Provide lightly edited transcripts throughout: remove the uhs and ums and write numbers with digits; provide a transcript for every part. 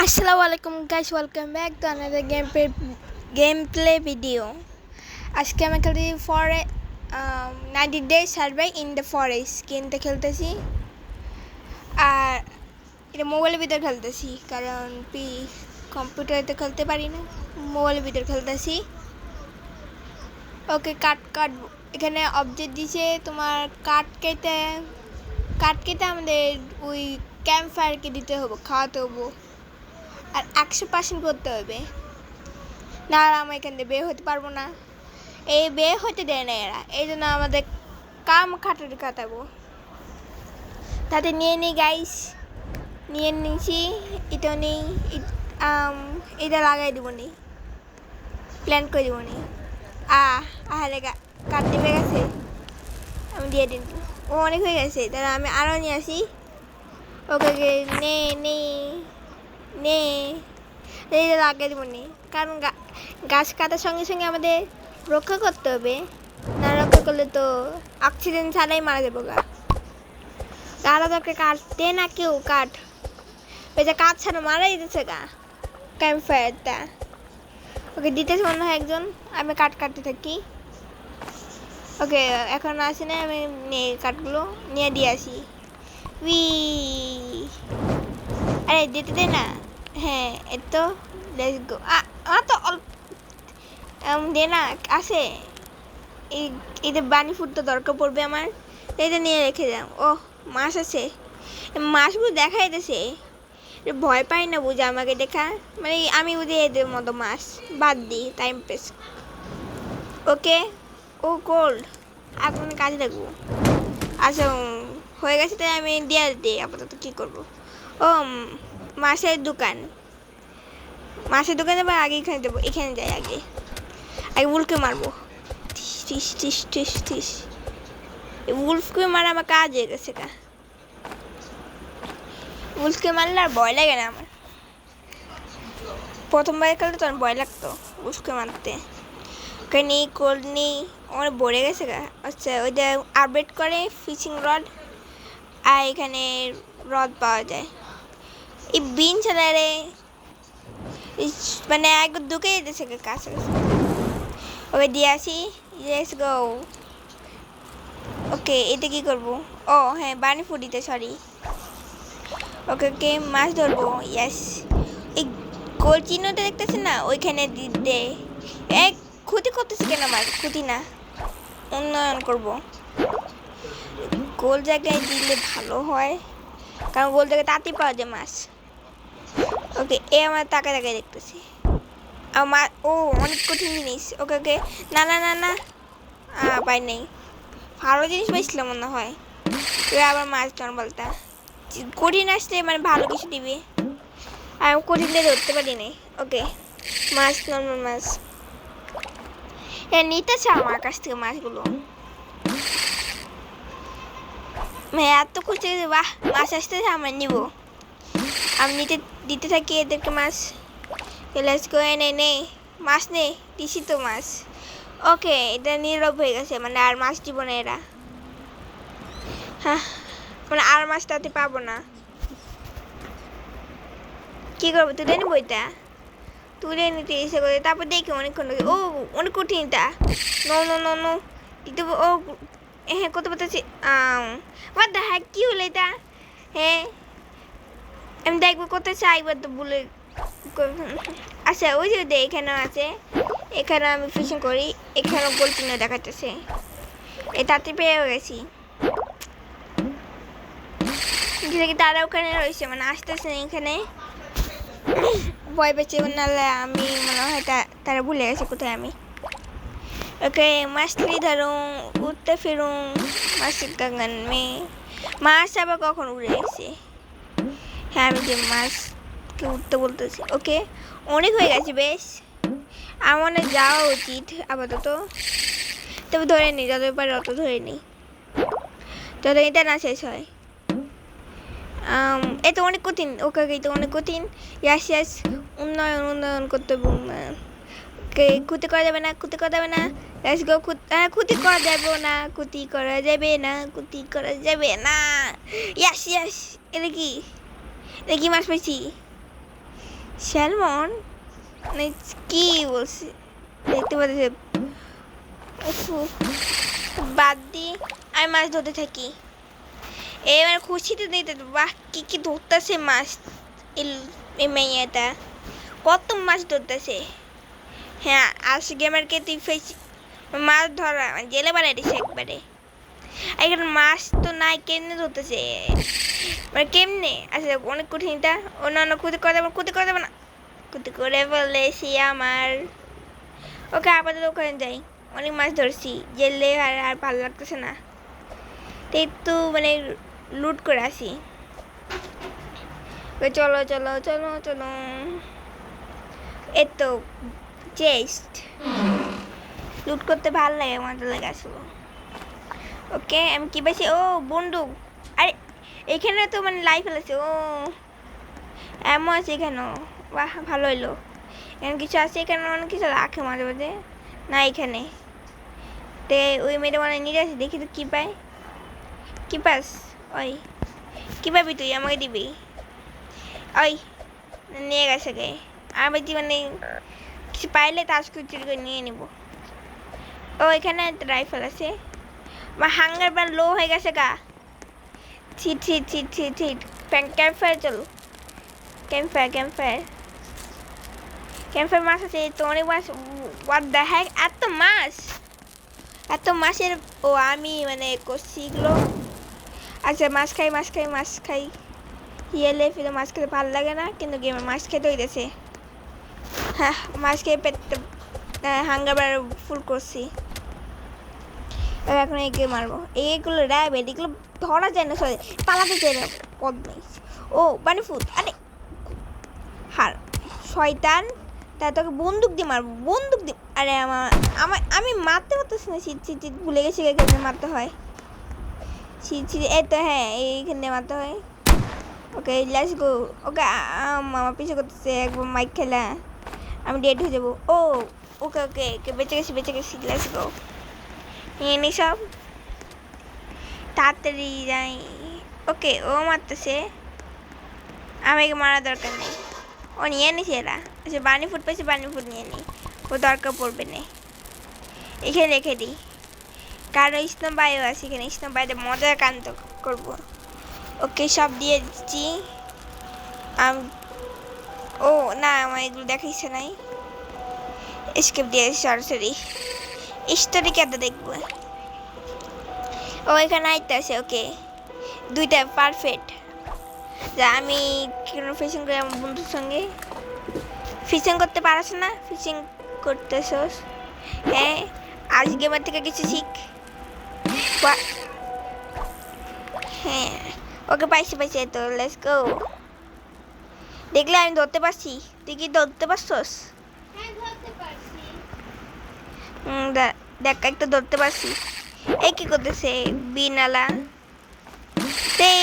Assalamualaikum guys, welcome back to another gameplay video. আজকে আমি খেলতেছি 90 days survey in the forest গেমটা খেলতেছি। আর এটা মোবাইলের ভিতর খেলতেছি কারণ কম্পিউটারে খেলতে পারি না, মোবাইলের ভিতর খেলতেছি। ওকে, কাট এখানে অবজেক্ট দিছে তোমার কাট কেটে আমাদের ওই ক্যাম্প ফায়ারকে দিতে হবে, খাওয়াতে হবে আর 100% করতে হবে, না আর আমি এখান থেকে বের হতে পারবো না। এই বের হতে দেয় না এরা, এই জন্য আমাদের কাম কাটাবো। তাতে নিয়ে নিই গাইস, নিয়ে নিয়েছি। এটাও নেই, এটা লাগাই দেবো নি, প্ল্যান করে দেবো নি। আরে কাট দেবে গেছে, আমি দিয়ে দিন। ও অনেক হয়ে গেছে, তাহলে আমি আরও নিয়ে আসি। ওকে নে লাগিয়ে দেবো নি, কারণ গাছ কাটার সঙ্গে সঙ্গে আমাদের রক্ষা করতে হবে, না রক্ষা করলে তো অক্সিজেন ছাড়াই মারা যাবো। গাড়া দরকার, কাটতে না কেউ কাঠ, ওই যে কাঠ ছাড়া মারাই দিতেছে ক্যাম্প ফায়ারটা। ওকে দিতেছে মনে হয় একজন, আমি কাটতে থাকি। ওকে এখন আসি না, আমি কাঠগুলো নিয়ে দিয়ে আসি। আরে দিতে দে না, হ্যাঁ এতো লেটস গো। তো দে না, আসে এদের বানি ফুড তো দরকার পড়বে আমার, এটা নিয়ে রেখে যাও। ও মাছ আছে, মাছগুলো দেখাই দিতেছে, ভয় পাই না বুঝে আমাকে দেখা, মানে আমি বুঝে এদের মতো মাছ বাদ দিই টাইম পাস। ওকে ও গোল্ড, এখন কাজে লাগবো। আচ্ছা হয়ে গেছে, তাই আমি দিয়ে দিই আপাতত। কী করবো? ও মাছের দোকানে বা আগে এখানে দেবো, এখানে যাই আগে উল্ফকে মারবো। উল্ফকে মারা আমার কাজ হয়ে গেছে উল্ফকে মারলে আর ভয় লাগে না আমার। প্রথমবার খেলতে তখন ভয় লাগতো উল্ফকে মারতে। ওকে নেই কোল্ড নেই, আমার ভরে গেছে আচ্ছা ওইটা আপডেট করে ফিশিং রড, আর এখানে রড পাওয়া যায়। এই বিন ছাড়া রে, মানে একবার ঢুকে যেতেছে কাছে। ওকে দিয়ে আসি, লেটস গো। ওকে এটা কি করবো? ও হ্যাঁ বানি ফুডিতে, সরি। ওকে মাছ ধরবো, ইয়েস। এই গোল চিহ্নটা দেখতেছে না, ওইখানে দিতে এক ক্ষতি করতেছে কেন? আমার ক্ষতি না, উন্নয়ন করব। গোল জায়গায় দিলে ভালো হয়, কারণ গোল জায়গায় তাড়াতাড়ি পাওয়া যায় মাছ। ওকে এ আমার তাকায় দেখতেছি আমার, ও অনেক কঠিন জিনিস। ওকে না পাই নেই, ভালো জিনিস পাইছিলাম মনে হয়। আবার মাছ নর্মালটা কঠিন আসলে মানে ভালো কিছু দিবে, আর আমি কঠিন দিয়ে ধরতে পারি নাই। ওকে মাছ, নর্মাল মাছ নিতেছে আমার কাছ থেকে মাছগুলো। এত খুঁজতে, বাহ মাছ আসতেছে, আমরা নিব। আমি দিতে থাকি এদেরকে মাছ। লেটস গো, নে মাছ নে, দিছি তো মাছ। ওকে এটা নীরব হয়ে গেছে, মানে আর মাছ দিব না এরা। হ্যাঁ মানে আর মাছ তাতে পাবো না। কি করবো, তুলে নিবো এটা, তুলে নিতে ইচ্ছে করে, তারপর দেখি অনেকক্ষণ। ও অনেক কঠিন এটা, নো দিতে। ও হ্যাঁ করতে পারতেছি। আমার দেখা কি হলো এটা? হ্যাঁ আমি দেখবো করতে চাই, একবার তো বলে। আচ্ছা ওই যে এখানেও আছে, এখানে আমি ফিশিং করি, এখানেও গোল চিহ্ন দেখাচ্ছে। তাতে পেয়ে গেছি, তারা ওখানে রয়েছে, মানে আসতেছে না এখানে, ভয় পেয়েছে। নাহলে আমি মনে হয় তারা ভুলে গেছে কোথায় আমি। ওকে মাছলি ধরুন, উঠতে ফিরুন মাছের গান মেয়ে। মাছ আবার কখন উড়ে গেছে? হ্যাঁ আমি যে মাছকে উঠতে বলতেছি। ওকে অনেক হয়ে গেছে বেশ, আমার যাওয়া উচিত আপাতত। তবে ধরে নিই, যত পারে অত ধরে নিই, যত এটা না শেষ হয়। এ তো অনেক কঠিন। ওকে তো অনেক কঠিন। ইয়াস উন্নয়ন করতে হবে, উন্নয়ন। ক্ষতি করা যাবে না, লেটস গো। ক্ষতি করা যাবে না। ইয়াস এটা কি মাছ পাইছি? স্যালমন মানে কি বলছি দেখতে পাচ্ছি। বাদ দিয়ে আমি মাছ ধরতে থাকি। এবার খুশিতে দিতে বাহ কি কি ধরতেছে মাছ। এই মেয়েটা কত মাছ ধরতেছে। হ্যাঁ আজ গেমারকে তুই মাছ ধরা জেলে বানাই দিছে একবারে। এখানে মাছ তো নাই কেমনে ধরতেছে মানে কেমনে। আচ্ছা অনেক কঠিনটা অন্য অন্য ক্ষতি করে দেবো না ক্ষতি করে বলেছি আমার। ওকে আপাতত ওখানে যাই, অনেক মাছ ধরছি জেলে আর ভালো লাগতেছে না, তো একটু মানে লুট করে আসি। চলো চলো চলো চলো। এই তো চেস্ট লুট করতে ভালো লাগে, মজা লাগে আসলে। ওকে আমি কি পাইছি, ও বন্দুক। আরে এখানে তো মানে লাইফ আছে। ও এমন আছে এখানে, বাহ ভালো হইলো। এখানে কিছু আছে, এখানে অনেক কিছু রাখে মাঝে মাঝে না এখানে। তে ওই মেয়েটা মানে নিয়ে আসি, দেখি তো কী পায়। কি পাস ওই কী পাবি তুই, আমাকে দিবি ওই নিয়ে গেছে গে। আমি বলছি মানে কিছু পাইলে তাস চুরি করে নিয়ে নিব। ও এখানে একটা রাইফেল আছে। আমার হাঙ্গার বার লো হয়ে গেছে গা। ছিট ছিট ছিট ছিট ছিট ক্যাম্প ফায়ার চলো। ক্যাম্প ফায়ার মাছ আছে তো অনেক মাছ। হোয়াট দ্য হ্যাক এত মাছের। ও আমি মানে করছি এগুলো। আচ্ছা মাছ খাই হিয়েলে ফিরে মাছ খেতে ভালো লাগে না, কিন্তু গেমে মাছ খেতে হইতেছে। হ্যাঁ মাছ খেয়ে পেটটা হাঙ্গার বার ফুল করছি। এখন একে মারবো। এইগুলো র্যাবেট, এগুলো ধরা যায় না, সরি পালাতে চাই না পদ নেই। ও মানে ফুট আরে হার শয়তান, তাই তোকে বন্দুক দিয়ে মারবো, বন্দুক দিয়ে। আরে আমি মারতে পারতেছি না। শীত ভুলে গেছি এখানে মারতে হয়। শীত এই তো হ্যাঁ এইখানে মারতে হয়। Okay let's go. ওকে আমার পিছু করতেছে একবার মাইক খেলা, আমি ডেড হয়ে যাবো। ও ওকে ওকে ওকে বেঁচে গেছি লেটস গো। নিয়ে নি সব তাড়াতাড়ি যাই। ওকে ও মারতেছে, আমাকে মারা দরকার নেই। ও নিয়ে নিছে এরা। আচ্ছা বানি ফুট পেয়েছে, বানি ফুট নিয়ে নিই, ও দরকার পড়বে না। এখানে রেখে দিই, কারণ স্নো বায়ু আছে এখানে, স্নো বাইরে মজার কান্ত করবো। ওকে সব দিয়ে দিচ্ছি। ও না আমার এগুলো দেখার ইচ্ছা নাই, স্কেপ দিয়ে সরাসরি স্টোরি কেটে দেখবো। ও এখানে আইতে আছে। ওকে দুইটা পারফেক্ট। যা আমি কেন ফিশিং করি আমার বন্ধুর সঙ্গে। ফিশিং করতে পারছ না, ফিশিং করতেছস। হ্যাঁ আজ গেমার থেকে কিছু শিখ। হ্যাঁ ওকে পাইছি তো লেটস গো। দেখলে আমি ধরতে পারছি, তুই কি ধরতে পারছস? দেখ একটা ধরতে পারছি। এই কি করতেছে বিনালা,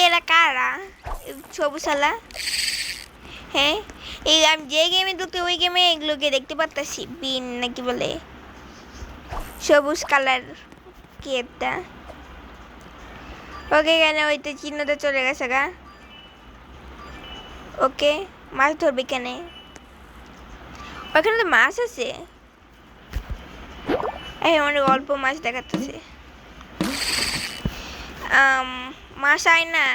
এরা কারা সবুজ-আলা? হ্যাঁ এই আমি যে গেমে ঢুকতে ওই গেমে এগুলোকে দেখতে পারতাছি, বিন নাকি বলে সবুজ কালার কি একটা। ওকে এখানে ওইটা চিহ্নটা চলে গেছে গা। ওকে মাছ ধরবে কেন, ওখানে তো মাছ আছে। অনেক অল্প মাছ দেখাতেছে। মাছ আয় না,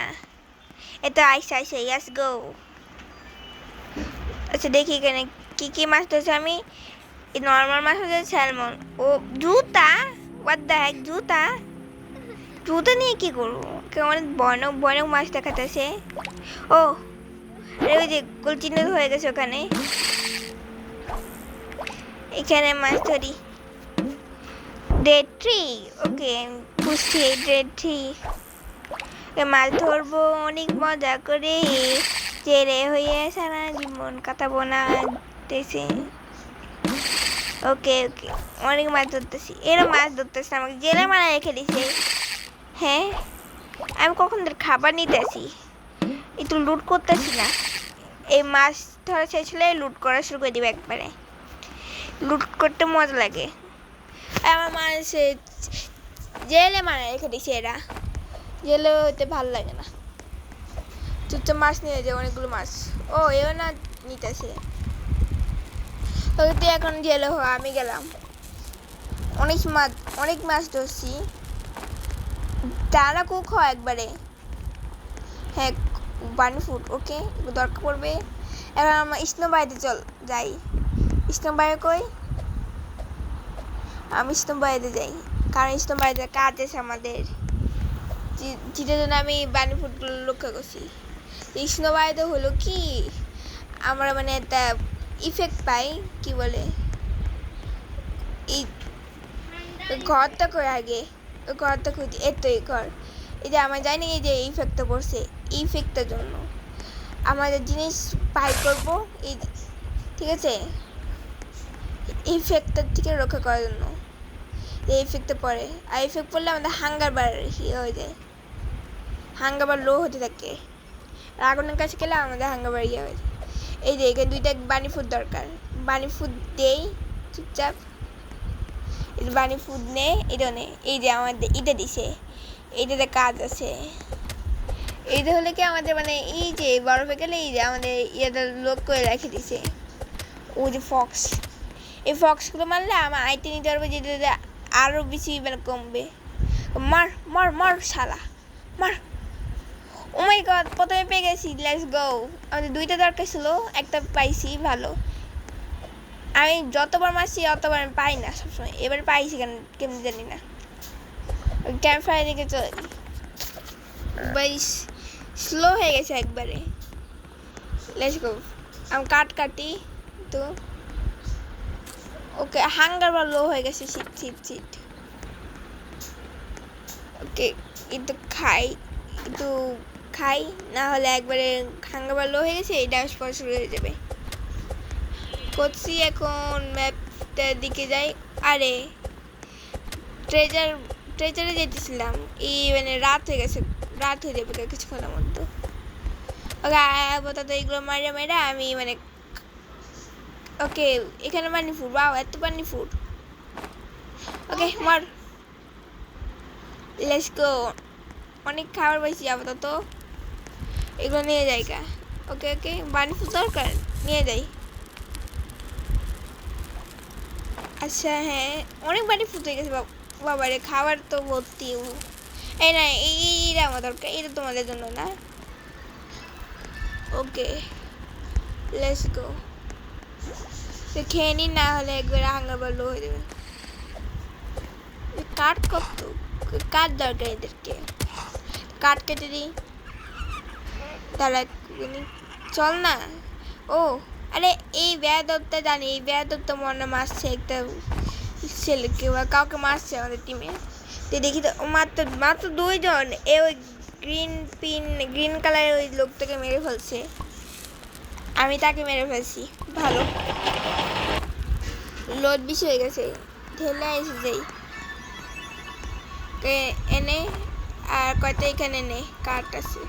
এটা আইসে ইয়াস গো। আচ্ছা দেখি এখানে কি কি মাছ ধরছে আমি। নর্মাল মাছ হচ্ছে স্যালমন। ও জুতা, হোয়াট দ্য হ্যাক, জুতা নিয়ে কি করবো? অনেক ভয়ানক মাছ দেখাতেছে। ও ওই যে গোল চিহ্ন হয়ে গেছে ওখানে। এখানে মাছ ধরি ডেড ট্রি। ওকে খুঁজছি ডেড ট্রি, মাছ ধরবো অনেক মজা করে, জেলে হয়ে সারা জীবন কাটাবো না দেশে। ওকে ওকে অনেক মাছ ধরতেছি, এরা মাছ ধরতেছে আমাকে জেলে মারা রেখে দিছে। হ্যাঁ আমি কখন তোর খাবার নিতে আসি, একটু লুট করতেছি না। এই মাছ ধরা শেষ হলে লুট করা শুরু করে দিবে একবারে, লুট করতে মজা লাগে। আমার মানুষ জেলে মারা রেখে দিছে, এরা জেলে হতে ভালো লাগে না। তুই তো মাছ নিয়ে যায় অনেকগুলো মাছ। ও এও না নিতেছে। ওকে তুই এখন জেলে হ, আমি গেলাম। অনেক মাছ ধরছি। টানা কুক হয় একবারে। হ্যাঁ, বানি ফুড ওকে দরকার পড়বে। এবার আমরা স্নো বাইতে চল যাই। স্নো বাইরে কই? আমি স্নো বাইতে যাই, কারণ স্নো বাইতে কাজ আছে আমাদের, যেটার জন্য আমি বানি ফুডগুলো লক্ষ্য করছি। স্নো বাইতে হলো কি, আমরা মানে একটা ইফেক্ট পাই, কি বলে, এই ঘরটা করে আগে ঘরটা খুঁজি। এতই ঘর, এই যে আমার জানি এই যে ইফেক্টটা পড়ছে, ইফেক্টের জন্য আমাদের জিনিস বাই করব এই, ঠিক আছে, ইফেক্টটার থেকে রক্ষা করার জন্য এই ইফেক্টটা পড়ে। আর ইফেক্ট পড়লে আমাদের হাঙ্গার বার হয়ে যায়, হাঙ্গার বার লো হতে থাকে। আগুনের কাছে গেলে আমাদের হাঙ্গার বার হয়ে যায়। এই যে এখানে দুইটা বানি ফুড দরকার, বানি ফুড দেই চুপচাপ। এই যে বানি ফুড নে, এটা নে, এই যে আমাদের এটা দিছে, এইটাতে কাজ আছে। এইটা হলে কি আমাদের মানে এই যে বরফে গেলে এই যে আমাদের ইয়েটা লোক করে রেখে দিছে। ওই যে ফক্স, এই ফক্সগুলো মারলে আমার আইতে নিতে পারবে, যেটা আরও বেশি মানে কমবে। মার মার মার শালা মার। ও মাই গড, প্রথমে পেয়ে গেছি, লেটস গো। আমাদের দুইটা দরকার ছিল, একটা পাইছি, ভালো। আমি যতবার মারছি অতবার আমি পাই না সবসময়, এবার পাইছি কেন কেমনি জানি না। ক্যাম্প ফায়ার দিকে চল, স্লো হয়ে গেছে একবারে। লেটস গো, আমি কাটি তো। ওকে, হাঙ্গার বার লো হয়ে গেছে, শীত। ওকে, একটু খাই, না হলে একবারে হাঙ্গার বার লো হয়ে গেছে, এটা স্পষ্ট হয়ে যাবে। করছি, এখন ম্যাপটার দিকে যাই। আরে ট্রেজারে যেতেছিলাম, এই মানে রাত হয়ে গেছে, রাত হয়ে যাবে কিছুক্ষণের মধ্যে। ওকে আপাতত এইগুলো মাইরা আমি মানে, ওকে এখানে পানি ফুড, বাও এত পানি ফুড। ওকে মার, লেটস গো। অনেক খাবার পাইছি আপাতত, এগুলো নিয়ে যাই গা। ওকে পানি ফুড দরকার, নিয়ে যাই। আচ্ছা হ্যাঁ, অনেক পানি ফুড হয়ে গেছে বাবারে, খাবার তো ভর্তি। এই না, এইটা আমার দরকার, এটা তোমাদের জন্য না। ওকে লেটস গো, খেয়ে নি, না হলে একবার হাঙ্গার বার লো হয়ে যাবে। কাঠ কত কাঠ দরকার এদেরকে, কাঠ কেটে দিই। তারা চল না। ও আরে এই বেয়াদবটা জানি, এই বেয়াদবটা মনে মারছে একটা ছেলেকে বা কাউকে মারছে আমাদের টিমে। তো দেখি তো মাত্র 2 জন। এ ওই গ্রিন কালারের ওই লোকটাকে মেরে ফেলছে, আমি তাকে মেরে ফেলছি। ভালো, লোড বেশি হয়ে গেছে, ঢেলে এসে যাই। এনে আর কয়টা এখানে নে, কাঠ আছে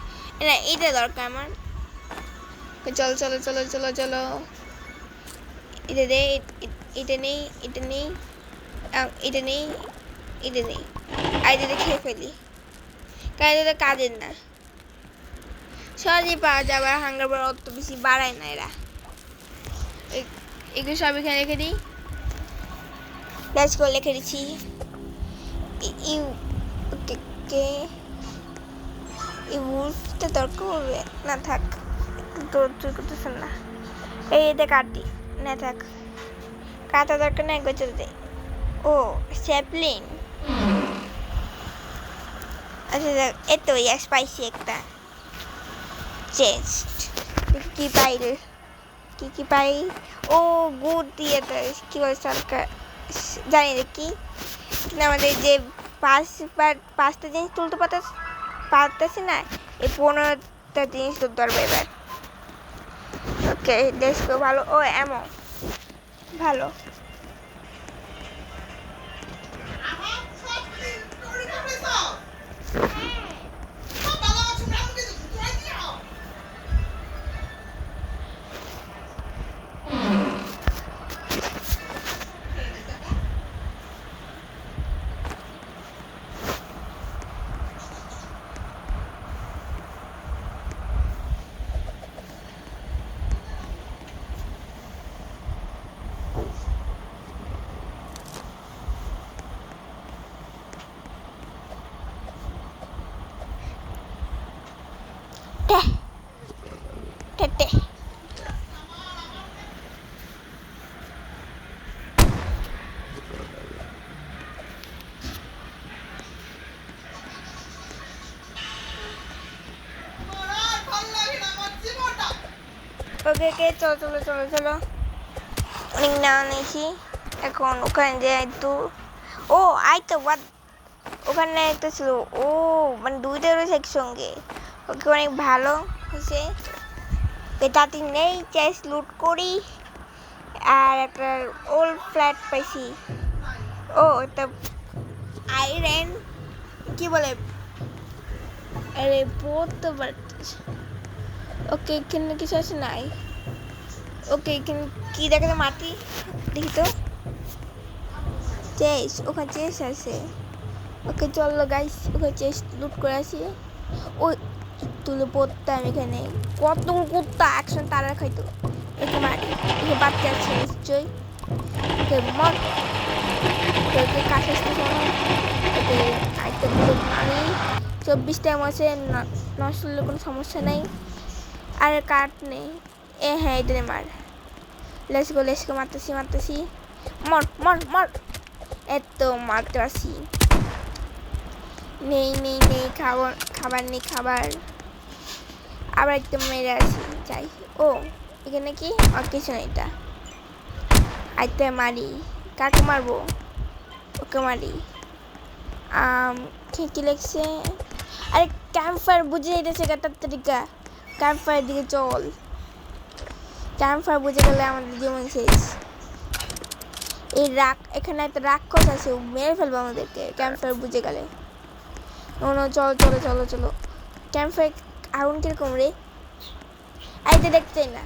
না, এইটা দরকার আমার। চলো এটা দে, এটা নেই আর এটা খেয়ে ফেলি, কারণ এটা কাজের না, সহজেই পাওয়া যাবে। হাঙ্গার বার অত বেশি বাড়ায় না এরা। এগুলো সব এখানে রেখে দিই, করে লিখে দিচ্ছি। উল্ফটা দরকার হবে না, থাক, তুই করতেছেন না। এটা কাটি না, থাক, কাটা দরকার না, একবার চলে যাই। ও স্যাপলিন, আচ্ছা দেখ, এতো ইয়াস পাইছি একটা চেস্ট। কি পাই? ও গুড দিয়ে কি বলে সরকার, জানি না কি, আমাদের যে 5টা জিনিস তুলতে পারতেছি না, এই 15টা জিনিস তুলতে পারবো এবার। Okay let's go. ভালো, ও এমন ভালো। ওকে ওকে চলো চলো চলো চলো অনেক না নিয়েছি এখন ওখানে যে একটু ও আই তো ওখানে একটা ছিল ও মানে দুইটা রয়েছে একসঙ্গে ওকে অনেক ভালো হয়েছে তাতে নেই চেস লুট করি আর একটা ওল্ড ফ্ল্যাট পাইছি ও একটা আইরন কি বলে আরে পড়তে পারতেছি ওকে এখানে কিছু আছে নাই ওকে এখানে কি দেখাতে মাটি দেখি তো চেস ওখানে চেস আছে ওকে চলো গাইস ওখানে চেস লুট করে আসি ওই তুলে পড়তাম এখানে কত কুত্তা একসঙ্গে তারা খাইতো একে মারি একে বাচ্চা আছে নিশ্চয়ই ওকে মর ওকে কাছে আসতে শোনো ওকে আরেকটা বুলেট মারি 24 টাইম আছে নষ্ট হলে কোনো সমস্যা নেই আর কাট নেই হ্যাঁ এটা মার লেসগো মারতেছি মর মর মর এত মারতে আসি নেই খাবার নেই খাবার আবার একটু মেরে আসি চাই ও এখানে কি আর কিছু নেই এটা আইতে মারি কাকে মারবো ওকে মারি কি লেগছে আরে ক্যাম্প ফায়ার বুঝে যেতেছে তাড়াতাড়িকা ক্যাম্প ফায়ার দিকে চল ক্যাম্প ফায়ার বুঝে গেলে আমাদের জীবন শেষ এই এখানে একটা রাক্ষস আছে মেরে ফেলবো আমাদেরকে ক্যাম্প ফায়ার বুঝে গেলে চলো ক্যাম্প ফায়ার আগুন কিরকম রে আইতে দেখতে চাই না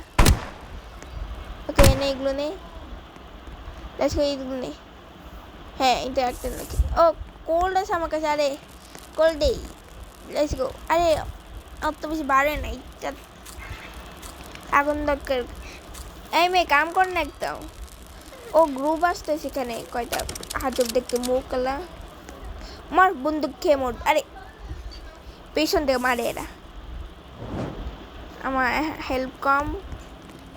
ওকে এনে এগুলো নে এইগুলো নে হ্যাঁ এটা একটা নাকি ও কোল্ড আছে আমার কাছে আরে কোল্ড দেই লেটস গো আরে অত বেশি বাড়ে নাই আগুন দরকার এই মেয়ে কাম কর না একদম ও গ্রুপ আসতে সেখানে কয়টা হাজব দেখতে মুখ কালা মার বন্দুক খেয়ে মোট আরে পেছন থেকে মারে এরা আমার হেল্প কম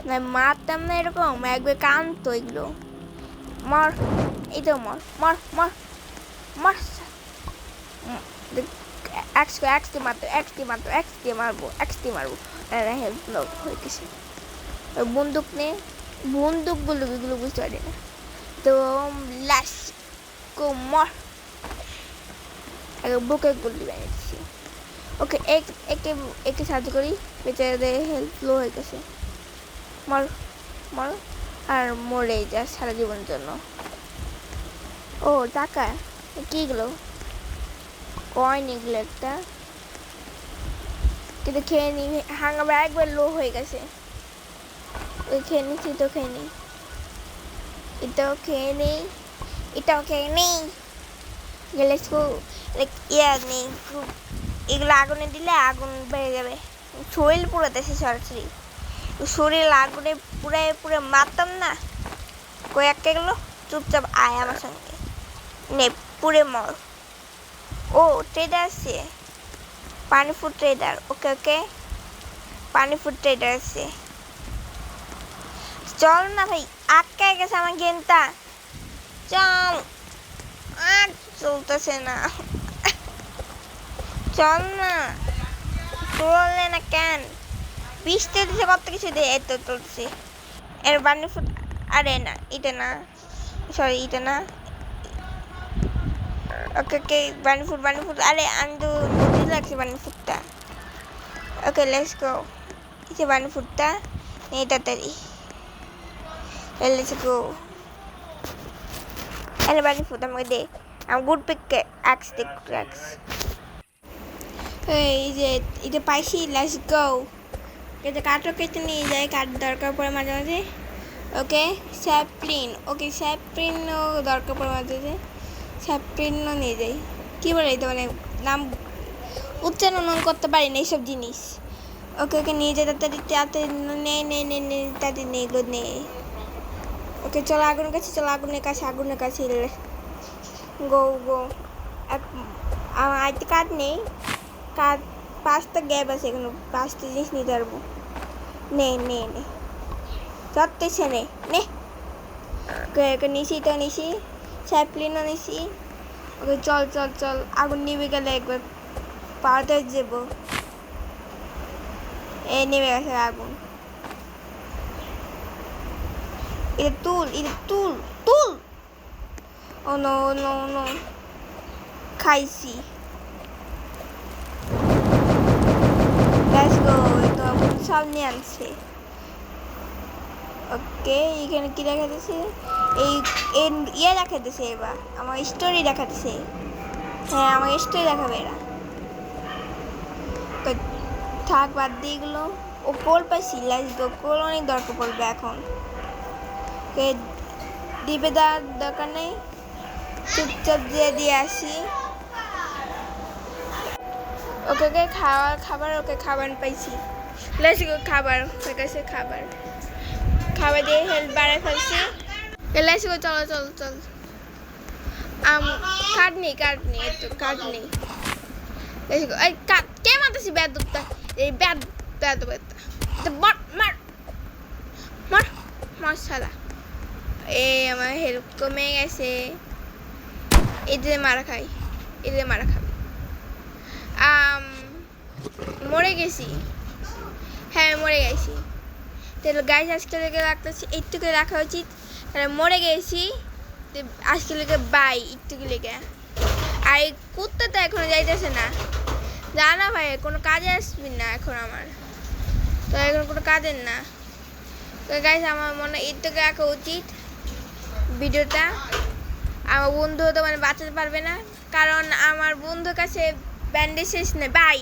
না মারতাম না এরকম একবার কানতো এগুলো মার এই তো মার এক্সটি মারবো হেল্প হয়ে গেছে বন্দুক নে বন্দুকগুলো এগুলো বুঝতে পারি না তো লাশ কো মর বুকে গুলি বানিয়েছি ওকে একে সাহায্য করি বেচারাদের হেল্প লো হয়ে গেছে মর আর মরে যা সারা জীবনের জন্য ও টাকা কিগুলো কয়েন এগুলো একটা কিন্তু খেয়ে নি হাঙ্গাবার একবার লো হয়ে গেছে ওই খেয়ে নিচ্ছি তো খেয়ে নিই এটাও খেয়ে নেই গেলে নেই এগুলো আগুনে দিলে আগুন বেড়ে যাবে শরীর পুরোতেছে সরাসরি শরীর আগুনে পুরো মারতাম না কয়েকটা গেলো চুপচাপ আয় আমার সঙ্গে নে পুরে মর ও ট্রেডার আছে পানি ফুড ট্রেডার ওকে পানি ফুড ট্রেডার আছে চল না ভাই আটকায় গেছে আমার গেমটা চল আর চলতেছে না চল না চললে না কেন বৃষ্টি দিচ্ছে কত কিছু দিয়ে এত চলছে এর বানি ফুড আরে না এটা না সরি এটা না ওকে বানি ফুড আরে আমি তো বুঝতে লাগছে বানি ফুডটা ওকে লেটস গো এই বানি ফুডটা নেই তাড়াতাড়ি লেটস গো আরে বানি ফুড আমাকে দে আমি গুড পিক অ্যাক্স এই যে এটা পাইছি লেটস গো এটা কাঠও কেটে নিয়ে যায় কাঠ দরকার পড়ে মাঝে মাঝে ওকে স্যাপ্লিনও দরকার পড়ে মাঝে মাঝে স্যাপ্লিনও নিয়ে যাই কী বলে এটা মানে নাম উচ্চারণ করতে পারি না এইসব জিনিস ওকে নিয়ে যায় তাড়াতাড়ি নে এগুলো নে ওকে চলো আগুনের কাছে গো আমার আইতে কাঠ নেই কাঠ 5টা গ্যাপ আছে এখানে 5টা জিনিস নিতে পারবো নে চত্তেছে নে নিছি স্যাপ্লিনও নিছি ওকে চল আগুন নিভে গেলে একবার পাওয়াতে যাবো নেমে গেছে আগুন এটা তুল, এটা তুল, তুল। ও নো নো নো, খাইছি। লেটস গো, তোমার বোন সামনে আনছে। ওকে, এখানে কি দেখাতেছে? এই ইয়ে দেখাতেছে, এবার আমার স্টোরি দেখাতেছে। হ্যাঁ, আমার স্টোরি দেখাবে এরা। থাক, বাদ দিয়ে এগুলো। ও কোল পাইছি, লেটস গো। কোল অনেক দরকার পড়বে এখন। ওকে, দিবে দেওয়ার দরকার নেই, চুপচাপ দিয়ে আসি। ওকে ওকে, খাবার ওকে, খাবার পাইছি। লেটস গো, খাবার হয়ে গেছে। খাবার দিয়ে হেলথ বাড়ায় ফেলছি। লেটস গো, চলো চলো চল। কাট নেই, একটু কাট নেই। Let's go. এই কাট কে মারতেছি? বেদটা, এই বেদ মার মার মার মার শালা। আমার হেল্প কমে গেছে। এদের মারা খাই, খাবে। মরে গেছি। হ্যাঁ, মরে গেছি। তাহলে গাইস আজকে লেগে রাখতেছি, একটুকু রাখা উচিত। তাহলে মরে গেছি আজকে লেগে, বাই। একটুকু লেগে আর কুত্তাটা এখনো যাইতেছে না, জানা ভাই। কোনো কাজে আসবি না এখন আমার তো, এখন কোনো কাজের না তো। গাইস আমার মনে হয় একটুকু রাখা উচিত ভিডিওটা। আমার বন্ধু তো মানে বাঁচাতে পারবে না, কারণ আমার বন্ধুর কাছে ব্যান্ডেজ শেষ নেই। বাই।